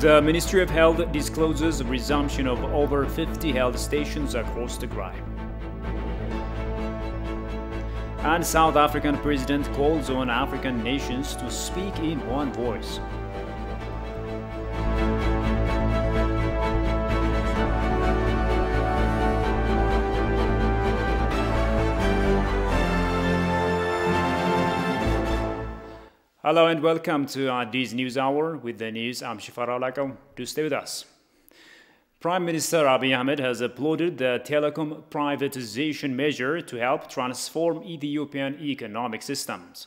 The Ministry of Health discloses resumption of over 50 health stations across Tigray. And South African president calls on African nations to speak in one voice. Hello and welcome to this news hour. With the news, I'm Shifara Lako. Do stay with us. Prime Minister Abiy Ahmed has applauded the telecom privatization measure to help transform Ethiopian economic systems.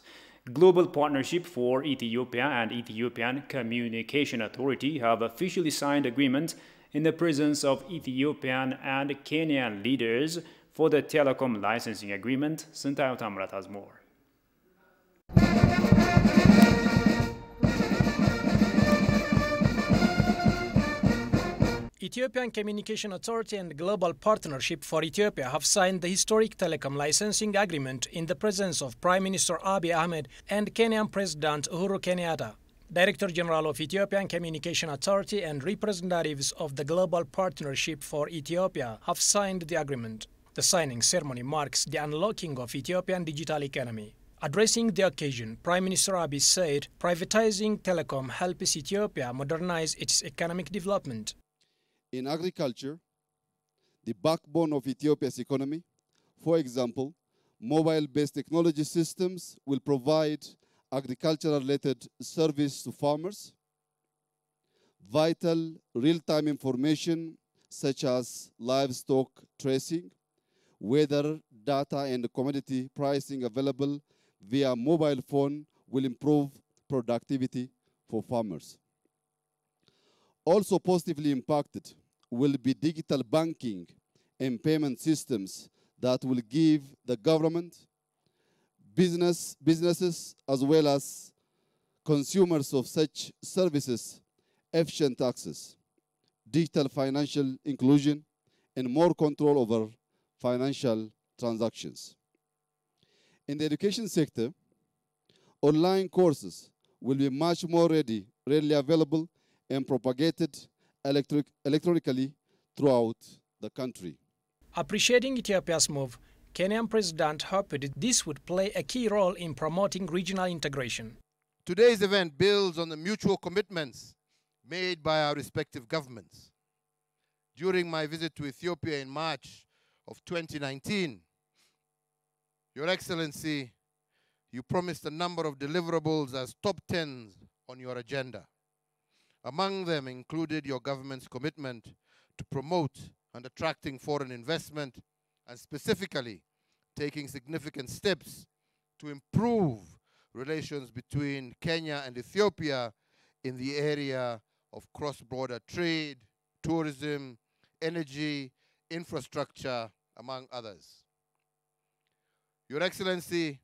Global Partnership for Ethiopia and Ethiopian Communication Authority have officially signed agreement in the presence of Ethiopian and Kenyan leaders for the telecom licensing agreement. Sintayo Tamrat has more. Ethiopian Communication Authority and Global Partnership for Ethiopia have signed the historic telecom licensing agreement in the presence of Prime Minister Abiy Ahmed and Kenyan President Uhuru Kenyatta. Director General of Ethiopian Communication Authority and representatives of the Global Partnership for Ethiopia have signed the agreement. The signing ceremony marks the unlocking of Ethiopian digital economy. Addressing the occasion, Prime Minister Abiy said privatizing telecom helps Ethiopia modernize its economic development. In agriculture, the backbone of Ethiopia's economy, for example, mobile-based technology systems will provide agricultural-related service to farmers. Vital real-time information such as livestock tracing, weather data and commodity pricing available via mobile phone will improve productivity for farmers. Also positively impacted will be digital banking and payment systems that will give the government, businesses, as well as consumers of such services efficient access, digital financial inclusion, and more control over financial transactions. In the education sector, online courses will be much more readily available and propagated electronically throughout the country. Appreciating Ethiopia's move, Kenyan President hoped this would play a key role in promoting regional integration. Today's event builds on the mutual commitments made by our respective governments. During my visit to Ethiopia in March of 2019, Your Excellency, you promised a number of deliverables as top 10s on your agenda. Among them included your government's commitment to promote and attracting foreign investment and specifically taking significant steps to improve relations between Kenya and Ethiopia in the area of cross-border trade, tourism, energy, infrastructure, among others. Your Excellency,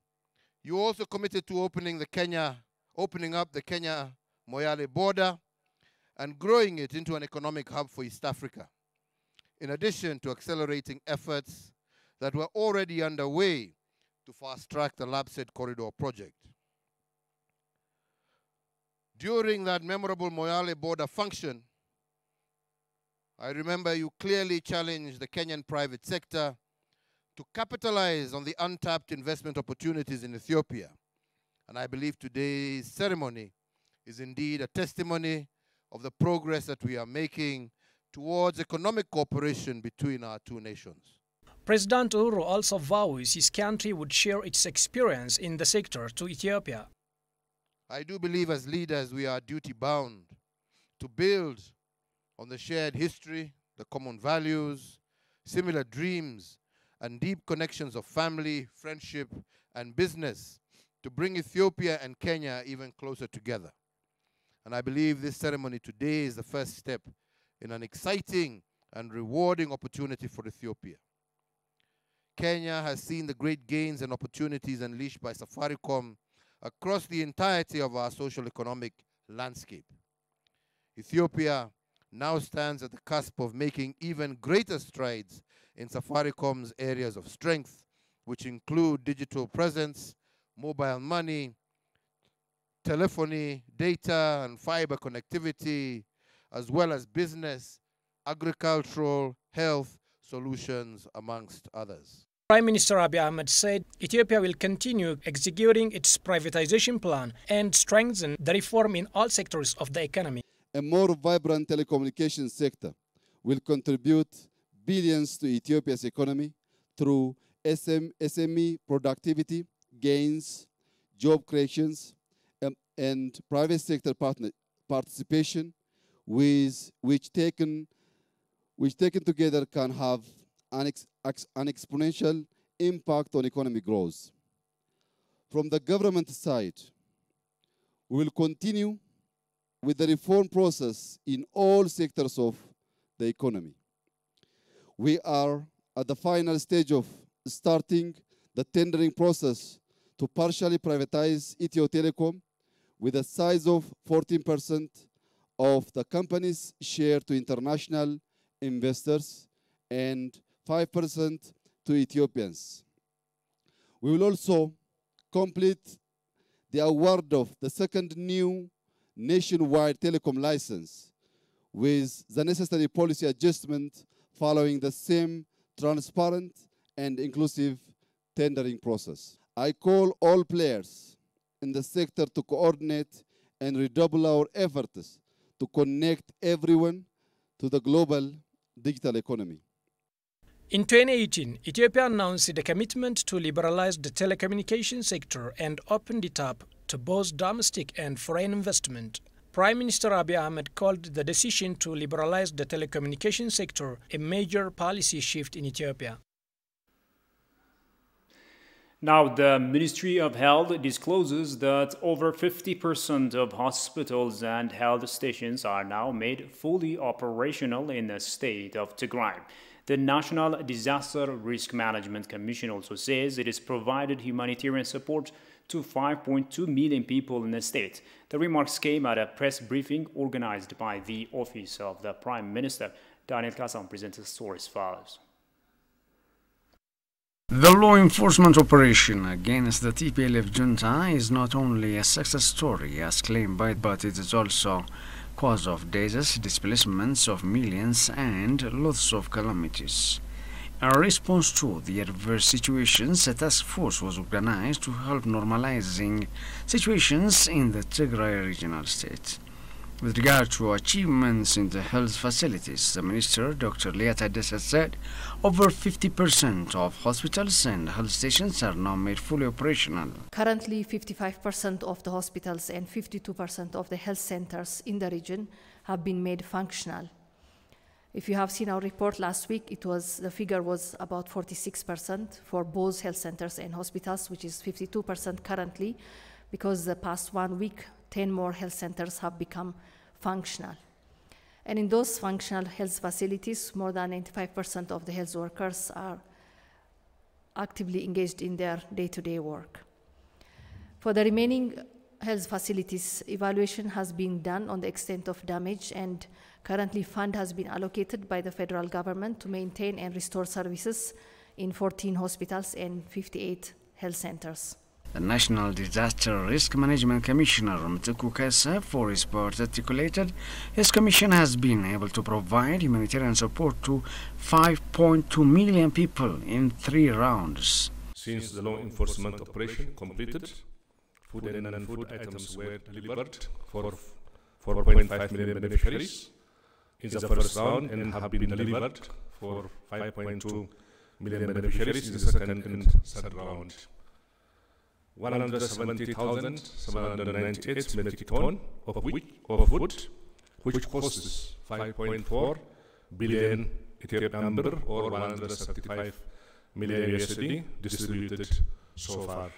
you also committed to opening up the Kenya-Moyale border and growing it into an economic hub for East Africa, in addition to accelerating efforts that were already underway to fast-track the Lapsed Corridor project. During that memorable Moyale border function, I remember you clearly challenged the Kenyan private sector to capitalize on the untapped investment opportunities in Ethiopia. And I believe today's ceremony is indeed a testimony of the progress that we are making towards economic cooperation between our two nations. President Uhuru also vows his country would share its experience in the sector to Ethiopia. I do believe as leaders we are duty-bound to build on the shared history, the common values, similar dreams, and deep connections of family, friendship, and business to bring Ethiopia and Kenya even closer together. And I believe this ceremony today is the first step in an exciting and rewarding opportunity for Ethiopia. Kenya has seen the great gains and opportunities unleashed by Safaricom across the entirety of our social economic landscape. Ethiopia now stands at the cusp of making even greater strides in Safaricom's areas of strength, which include digital presence, mobile money, telephony, data, and fiber connectivity, as well as business, agricultural, health solutions, amongst others. Prime Minister Abiy Ahmed said Ethiopia will continue executing its privatization plan and strengthen the reform in all sectors of the economy. A more vibrant telecommunications sector will contribute billions to Ethiopia's economy through SME productivity gains, job creations, and private sector participation, which taken together can have an exponential impact on economic growth. From the government side, we will continue with the reform process in all sectors of the economy. We are at the final stage of starting the tendering process to partially privatize Ethio Telecom with a size of 14% of the company's share to international investors and 5% to Ethiopians. We will also complete the award of the second new nationwide telecom license with the necessary policy adjustment following the same transparent and inclusive tendering process. I call all players in the sector to coordinate and redouble our efforts to connect everyone to the global digital economy. In 2018, Ethiopia announced a commitment to liberalize the telecommunications sector and opened it up to both domestic and foreign investment. Prime Minister Abiy Ahmed called the decision to liberalize the telecommunications sector a major policy shift in Ethiopia. Now, the Ministry of Health discloses that over 50% of hospitals and health stations are now made fully operational in the state of Tigray. The National Disaster Risk Management Commission also says it has provided humanitarian support to 5.2 million people in the state. The remarks came at a press briefing organized by the Office of the Prime Minister. Daniel Kassan presents a story as follows. The law enforcement operation against the TPLF junta is not only a success story as claimed by it, but it is also cause of deaths, displacements of millions, and lots of calamities. In response to the adverse situations, a task force was organized to help normalizing situations in the Tigray regional state. With regard to achievements in the health facilities, the Minister, Dr. Liata Dessa, said over 50% of hospitals and health stations are now made fully operational. Currently, 55% of the hospitals and 52% of the health centers in the region have been made functional. If you have seen our report last week, the figure was about 46% for both health centers and hospitals, which is 52% currently, because the past 1 week, 10 more health centers have become functional. And in those functional health facilities, more than 95% of the health workers are actively engaged in their day-to-day work. For the remaining health facilities, evaluation has been done on the extent of damage, and currently fund has been allocated by the federal government to maintain and restore services in 14 hospitals and 58 health centers. The National Disaster Risk Management Commissioner, Mtuku Kesa, for his part, articulated his commission has been able to provide humanitarian support to 5.2 million people in 3 rounds. Since the law enforcement operation completed, food and non-food items were delivered for 4.5 million beneficiaries in the first round and have been delivered for 5.2 million beneficiaries in the second and third round. 170,798 metric tons of food, which costs 5.4 billion Ethiopian birr or 135 million USD, distributed so far.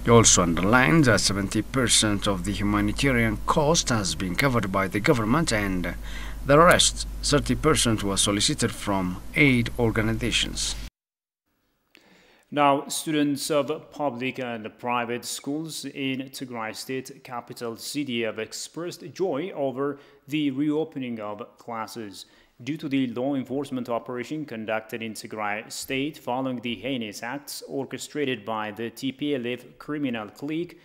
He also underlined that 70% of the humanitarian cost has been covered by the government, and the rest, 30%, was solicited from aid organizations. Now, students of public and private schools in Tigray state capital city have expressed joy over the reopening of classes. Due to the law enforcement operation conducted in Tigray state following the heinous acts orchestrated by the TPLF criminal clique,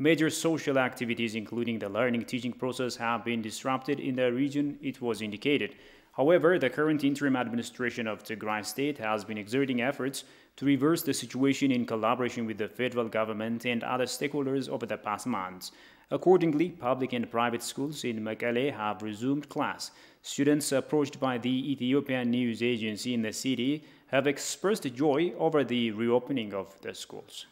Major social activities, including the learning-teaching process, have been disrupted in the region, it was indicated. However, the current interim administration of Tigray state has been exerting efforts to reverse the situation in collaboration with the federal government and other stakeholders over the past months. Accordingly, public and private schools in Mekelle have resumed class. Students approached by the Ethiopian news agency in the city have expressed joy over the reopening of the schools.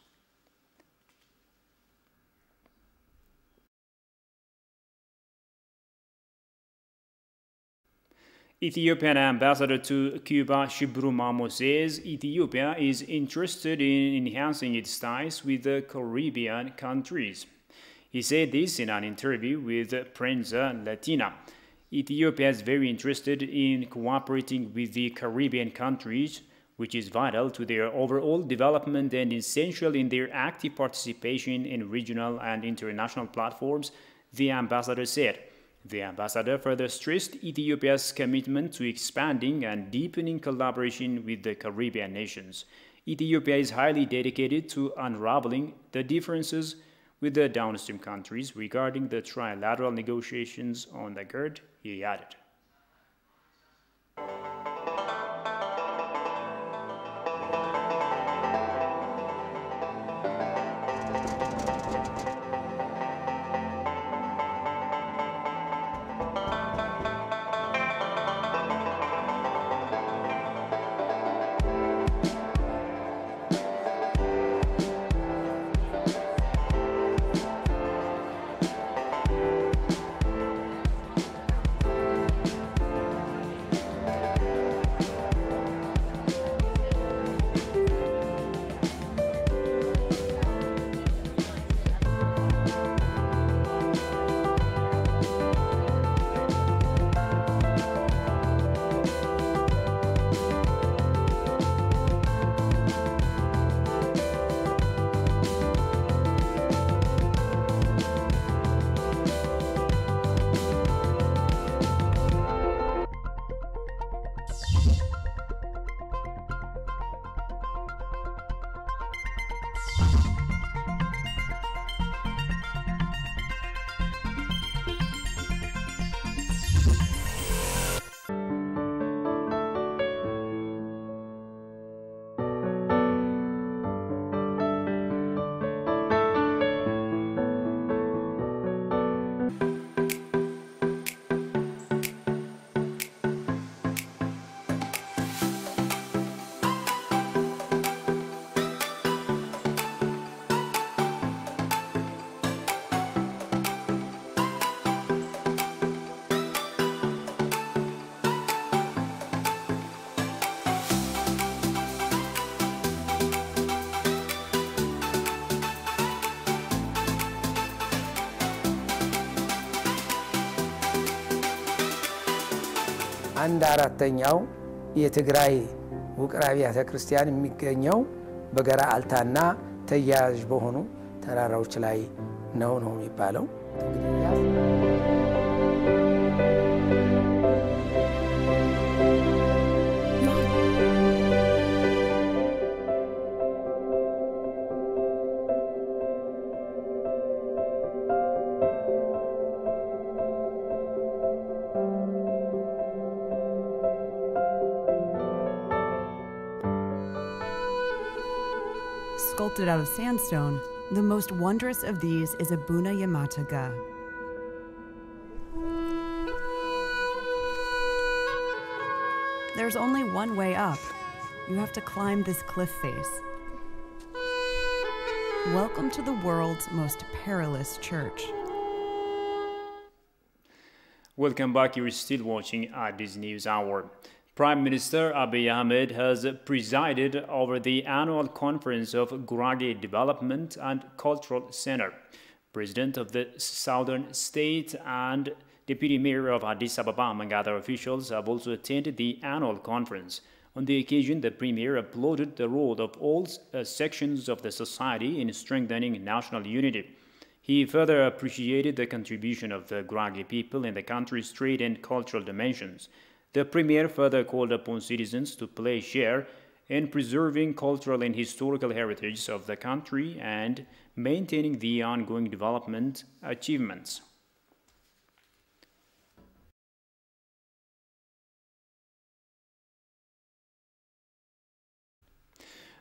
Ethiopian ambassador to Cuba, Shibru Mamo, says Ethiopia is interested in enhancing its ties with the Caribbean countries. He said this in an interview with Prensa Latina. Ethiopia is very interested in cooperating with the Caribbean countries, which is vital to their overall development and essential in their active participation in regional and international platforms, the ambassador said. The ambassador further stressed Ethiopia's commitment to expanding and deepening collaboration with the Caribbean nations. Ethiopia is highly dedicated to unraveling the differences with the downstream countries regarding the trilateral negotiations on the GERD, he added. አንድ አራተኛው የትግራይ ውቅር አብያተ ክርስቲያን የሚገኘው በገራ አልታና ተያያዥ በሆኑ ተራራዎች ላይ ነው የሚባለው። Sculpted out of sandstone, the most wondrous of these is Abuna Yamataga. There's only one way up. You have to climb this cliff face. Welcome to the world's most perilous church. Welcome back. You're still watching Addis News Hour. Prime Minister Abiy Ahmed has presided over the annual conference of Gurage Development and Cultural Center. President of the Southern State and Deputy Mayor of Addis Ababa, among other officials, have also attended the annual conference. On the occasion, the Premier applauded the role of all sections of the society in strengthening national unity. He further appreciated the contribution of the Gurage people in the country's trade and cultural dimensions. The Premier further called upon citizens to play a share in preserving cultural and historical heritage of the country and maintaining the ongoing development achievements.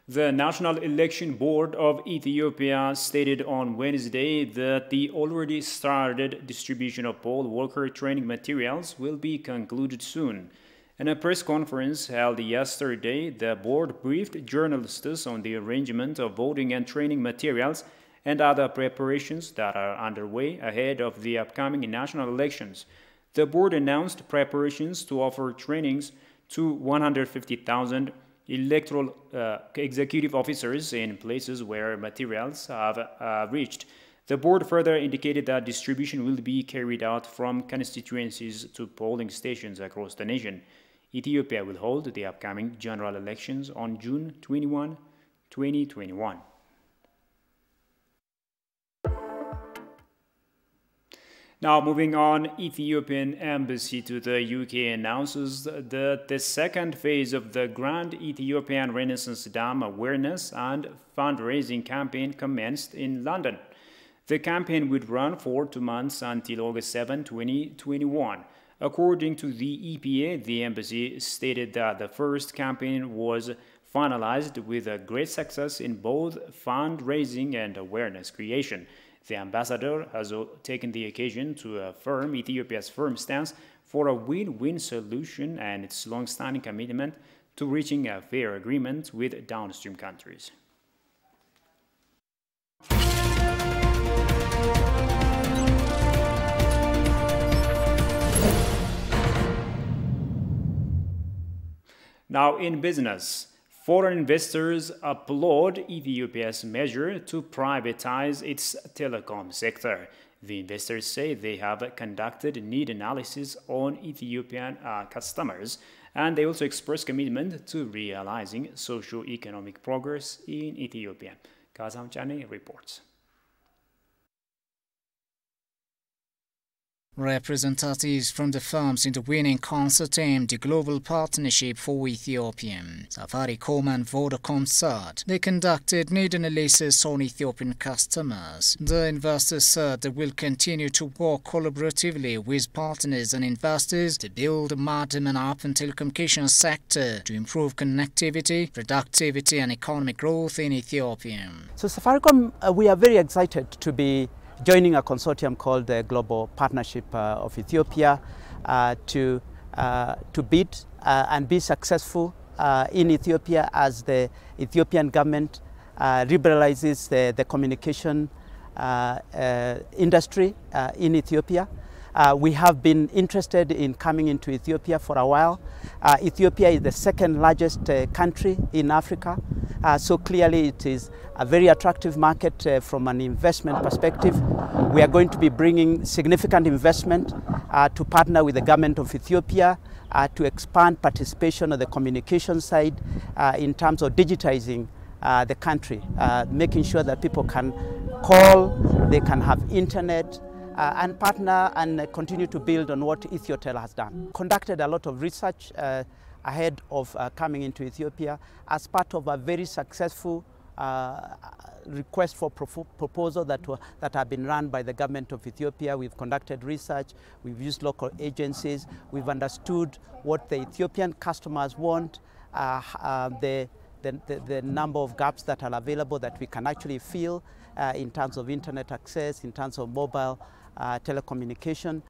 The National Election Board of Ethiopia stated on Wednesday that the already started distribution of poll worker training materials will be concluded soon. In a press conference held yesterday, the board briefed journalists on the arrangement of voting and training materials and other preparations that are underway ahead of the upcoming national elections. The board announced preparations to offer trainings to 150,000 electoral executive officers in places where materials have reached. The board further indicated that distribution will be carried out from constituencies to polling stations across the nation. Ethiopia will hold the upcoming general elections on June 21, 2021. Now, moving on, Ethiopian Embassy to the UK announces that the second phase of the Grand Ethiopian Renaissance Dam Awareness and Fundraising Campaign commenced in London. The campaign would run for 2 months until August 7, 2021. According to the EPA, the embassy stated that the first campaign was finalized with a great success in both fundraising and awareness creation. The ambassador has taken the occasion to affirm Ethiopia's firm stance for a win-win solution and its long-standing commitment to reaching a fair agreement with downstream countries. Now, in business, foreign investors applaud Ethiopia's measure to privatize its telecom sector. The investors say they have conducted need analysis on Ethiopian customers, and they also express commitment to realizing socio-economic progress in Ethiopia. Kazam Chane reports. Representatives from the firms in the winning consortium, the Global Partnership for Ethiopia, Safaricom and Vodacom said they conducted need analysis on Ethiopian customers. The investors said they will continue to work collaboratively with partners and investors to build a modern and open telecommunications sector to improve connectivity, productivity and economic growth in Ethiopia. So Safaricom, we are very excited to be joining a consortium called the Global Partnership of Ethiopia to bid and be successful in Ethiopia as the Ethiopian government liberalizes the communication industry in Ethiopia. We have been interested in coming into Ethiopia for a while. Ethiopia is the second largest country in Africa. So clearly it is a very attractive market from an investment perspective. We are going to be bringing significant investment to partner with the government of Ethiopia to expand participation on the communication side in terms of digitizing the country, making sure that people can call, they can have internet, and partner and continue to build on what Ethiotel has done. Conducted a lot of research ahead of coming into Ethiopia as part of a very successful request for proposal that have been run by the government of Ethiopia. We've conducted research, we've used local agencies, we've understood what the Ethiopian customers want, the number of gaps that are available that we can actually fill in terms of internet access, in terms of mobile telecommunication.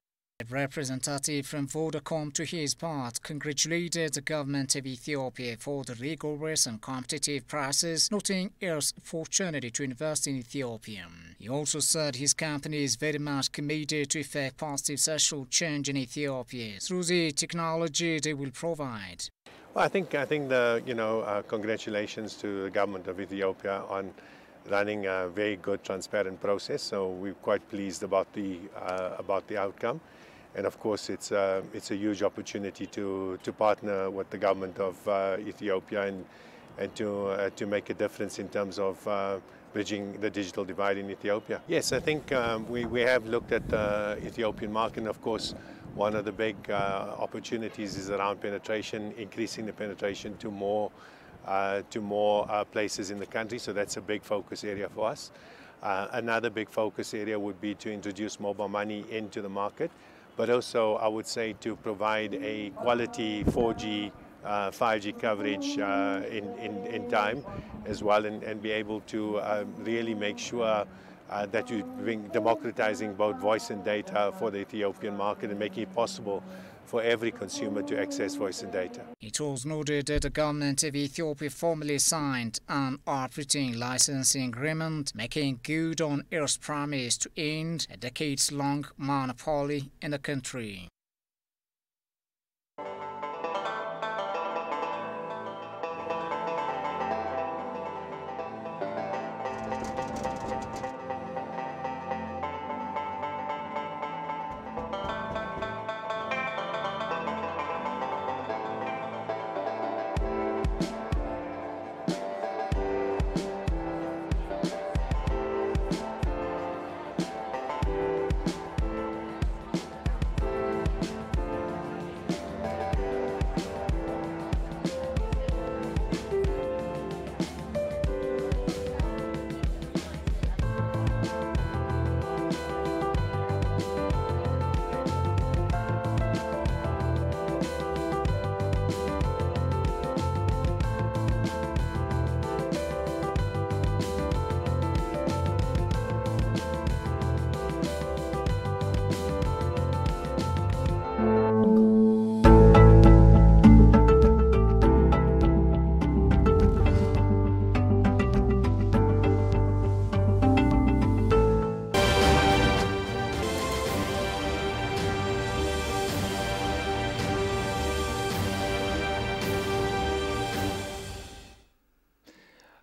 A representative from Vodacom, to his part, congratulated the government of Ethiopia for the rigorous and competitive prices, noting its opportunity to invest in Ethiopia. He also said his company is very much committed to effect positive social change in Ethiopia through the technology they will provide. Well, I think the congratulations to the government of Ethiopia on running a very good, transparent process. So we're quite pleased about the outcome. And of course, it's a huge opportunity to partner with the government of Ethiopia and to make a difference in terms of bridging the digital divide in Ethiopia. Yes, I think we have looked at the Ethiopian market, and of course, one of the big opportunities is around penetration, increasing the penetration to more to more places in the country. So that's a big focus area for us. Another big focus area would be to introduce mobile money into the market, but also I would say to provide a quality 4G 5G coverage in time as well, and be able to really make sure that you bring democratizing both voice and data for the Ethiopian market and making it possible for every consumer to access voice and data. It was noted that the government of Ethiopia formally signed an operating licensing agreement, making good on its promise to end a decades-long monopoly in the country.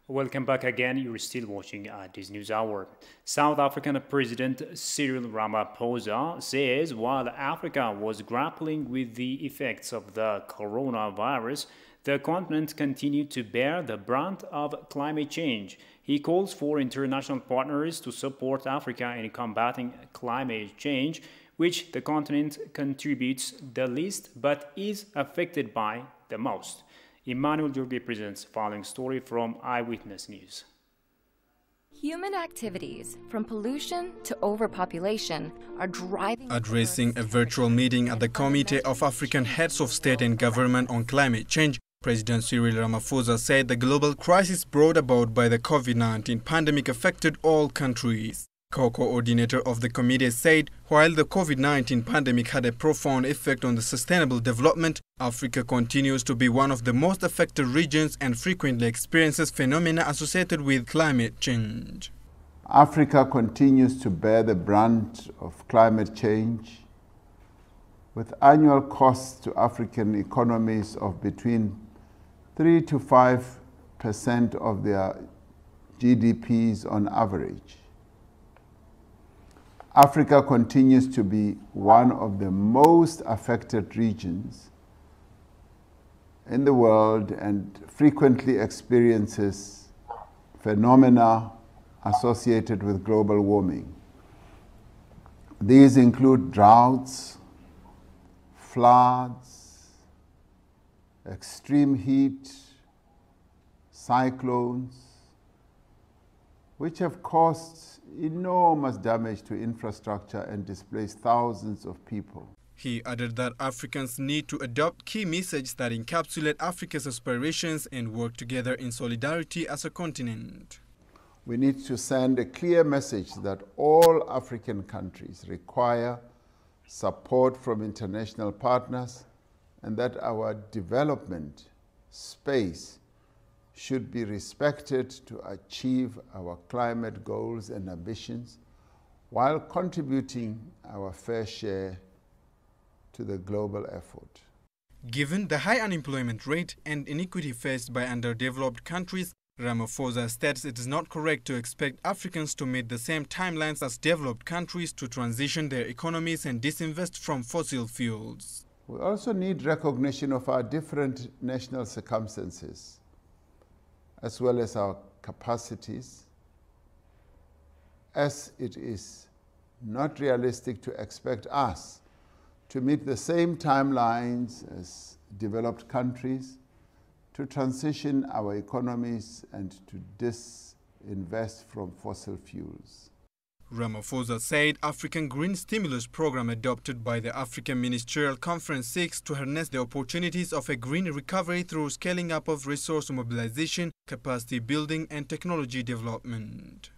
Welcome back again. You're still watching this news hour. South African President Cyril Ramaphosa says while Africa was grappling with the effects of the coronavirus, the continent continued to bear the brunt of climate change. He calls for international partners to support Africa in combating climate change, which the continent contributes the least but is affected by the most. Emmanuel Jorge presents the following story from Eyewitness News. Human activities, from pollution to overpopulation, are driving... Addressing a virtual meeting at the Committee of African Heads of State and Government on Climate Change, President Cyril Ramaphosa said the global crisis brought about by the COVID-19 pandemic affected all countries. Co-coordinator of the committee said, while the COVID-19 pandemic had a profound effect on the sustainable development, Africa continues to be one of the most affected regions and frequently experiences phenomena associated with climate change. Africa continues to bear the brunt of climate change, with annual costs to African economies of between 3 to 5% of their GDPs on average. Africa continues to be one of the most affected regions in the world and frequently experiences phenomena associated with global warming. These include droughts, floods, extreme heat, cyclones, which have caused enormous damage to infrastructure and displaced thousands of people. He added that Africans need to adopt key messages that encapsulate Africa's aspirations and work together in solidarity as a continent. We need to send a clear message that all African countries require support from international partners and that our development space should be respected to achieve our climate goals and ambitions while contributing our fair share to the global effort. Given the high unemployment rate and inequity faced by underdeveloped countries, Ramaphosa states it is not correct to expect Africans to meet the same timelines as developed countries to transition their economies and disinvest from fossil fuels. We also need recognition of our different national circumstances, as well as our capacities, as it is not realistic to expect us to meet the same timelines as developed countries to transition our economies and to disinvest from fossil fuels. Ramaphosa said African Green Stimulus Program adopted by the African Ministerial Conference seeks to harness the opportunities of a green recovery through scaling up of resource mobilization, capacity building and technology development.